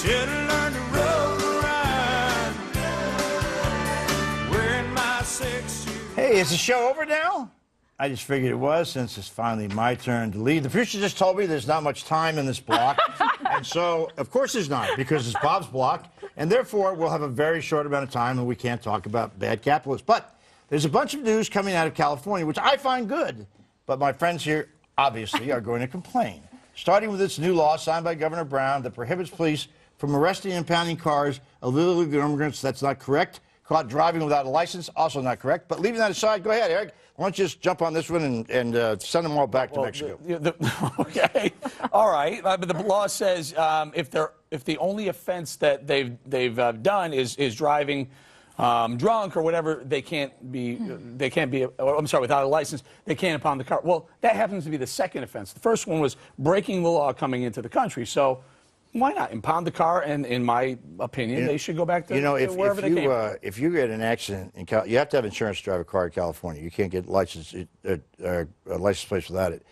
Should have learned to roll around wearing my 6 shoes. Hey, is the show over now? I just figured it was, since it's finally my turn to lead. The producer just told me there's not much time in this block. And so, of course there's not, because it's Bob's block. And therefore, we'll have a very short amount of time and we can't talk about bad capitalists. But there's a bunch of news coming out of California, which I find good. But my friends here, obviously, are going to complain. Starting with this new law signed by Governor Brown that prohibits police from arresting and impounding cars of illegal immigrants. That's not correct. Caught driving without a license, also not correct. But leaving that aside, go ahead, Eric. Why don't you just jump on this one and send them all back to Mexico? Okay, all right. But the law says if the only offense that they've done is driving drunk or whatever, they can't be without a license. They can't impound the car. Well, that happens to be the second offense. The first one was breaking the law coming into the country. So why not impound the car? And in my opinion, they should go back to wherever they came from. If you get an accident in you have to have insurance to drive a car in California. You can't get a license plate without it.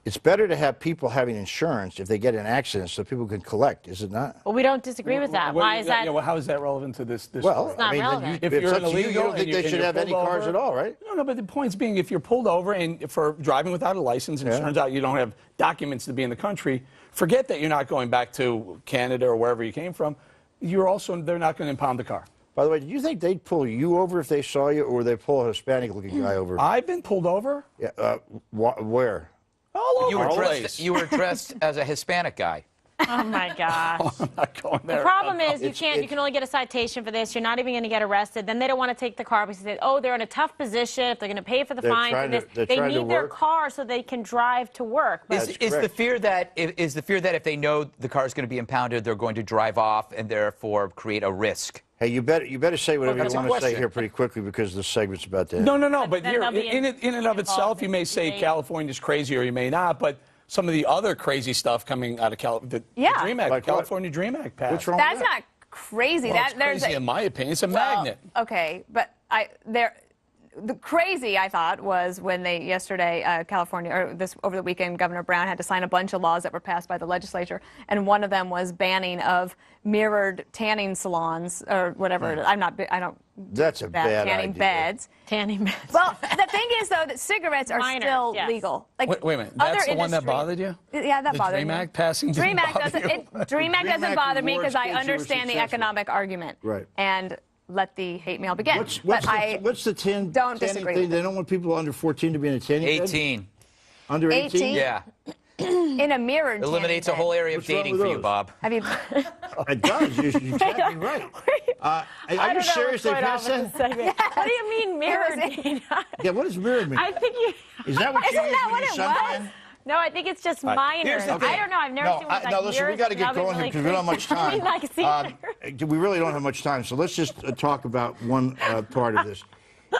It's better to have people having insurance if they get in an accident so people can collect, is it not? Well, we don't disagree with that. Why is that? Yeah, well, how is that relevant to this? Well, it's not relevant. If you're an illegal, you don't think they should have any cars at all, right? No, but the point being, if you're pulled over and for driving without a license, and it turns out you don't have documents to be in the country, forget that you're not going back to Canada or wherever you came from. They're not going to impound the car. By the way, do you think they'd pull you over if they saw you, or would they pull a Hispanic-looking guy over? I've been pulled over. Yeah, where? All over You were dressed as a Hispanic guy. Oh my gosh. I'm not going there. The problem is you can only get a citation for this. You're not even going to get arrested. Then they don't want to take the car because they say, oh, they're in a tough position. If they're going to pay for the fine for this, they need their car so they can drive to work. Is the fear that if they know the car is going to be impounded, they're going to drive off and therefore create a risk? Hey, you better say whatever you want to say here pretty quickly because the segment's about to end. No. But here, in and of itself, you may say California's crazy or you may not, but some of the other crazy stuff coming out of the Dream Act, the California Dream Act passed. What's wrong That's with that? not crazy. Well, it's crazy in my opinion. It's a magnet. Okay, but the crazy, I thought, was when they yesterday, over the weekend, Governor Brown had to sign a bunch of laws that were passed by the legislature, and one of them was banning of mirrored tanning salons or whatever. That's a bad tanning idea. beds. Tanning beds. Well, the thing is, though, that cigarettes are still legal. Like, wait a minute. That's the one that bothered you? Yeah, that bothered me. The Dream Act passing Dream Act Act bother me because I rewards kids who are understand the successful. economic argument. Right. And let the hate mail begin. What's the tanning disagree thing? with They don't want people under 14 to be in a tanning bed? 18. Under 18? Yeah. In a mirrored Eliminates a whole area of dating for you, Bob. I mean, It does. You can't be right. Are you serious? They passed that? What do you mean mirrored? Yeah, what does mirrored mean? I think you... Is that what you Isn't use that when what you're it was? suntan? No, I think it's just minor. Here's the thing. I don't know. I've never seen one like now listen, we got to get going here because we don't have much time. We really don't have much time, so let's just talk about one part of this.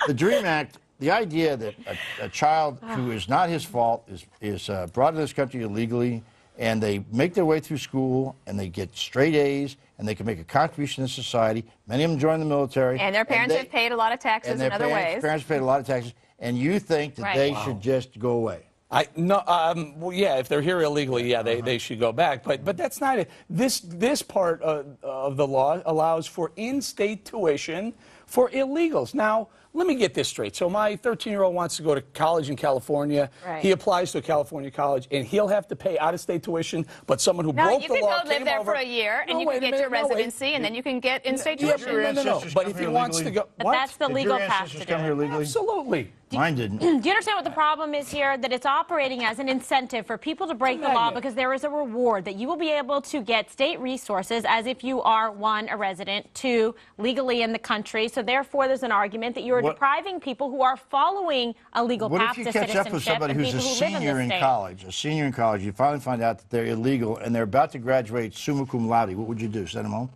The Dream Act, the idea that a child who is not his fault is brought to this country illegally, and they make their way through school, and they get straight A's, and they can make a contribution to society. Many of them join the military. and their parents have paid a lot of taxes in other ways. Parents paid a lot of taxes, and you think that they should just go away. Well, yeah, if they're here illegally, yeah, they should go back. But that's not it. This part of the law allows for in-state tuition for illegals. Now, let me get this straight. So my 13-year-old wants to go to college in California. Right. He applies to a California college, and he'll have to pay out-of-state tuition. But someone who broke the law you can go live there for a year, and you can get your residency, and then you can get in-state tuition. No. But if he wants to go, But that's the legal path to do Come here it. legally? Absolutely. Mine didn't. Do you understand what the problem is here? That it's operating as an incentive for people to break the law because there is a reward that you will be able to get state resources as if you are, 1, a resident, 2, legally in the country. So therefore, there's an argument that you are depriving people who are following a legal path to citizenship. What if you catch up with somebody and who's a people who live in senior the in state? college, you finally find out that they're illegal, and they're about to graduate summa cum laude? What would you do? Send them home?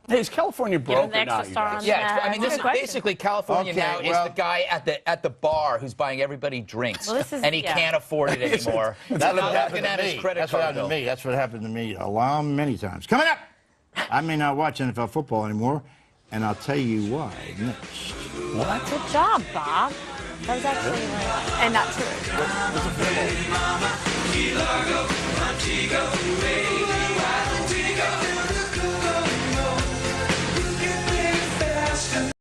Hey, is California broke or not? Yeah, I mean, this is basically California now is the guy at the bar who's buying everybody drinks, and he can't afford it anymore. That's what happened to his me. credit That's what card happened to bill. me. That's what happened to me many times. Coming up, I may not watch NFL football anymore, and I'll tell you why next. What? Good job, Bob. That was actually right. And not true.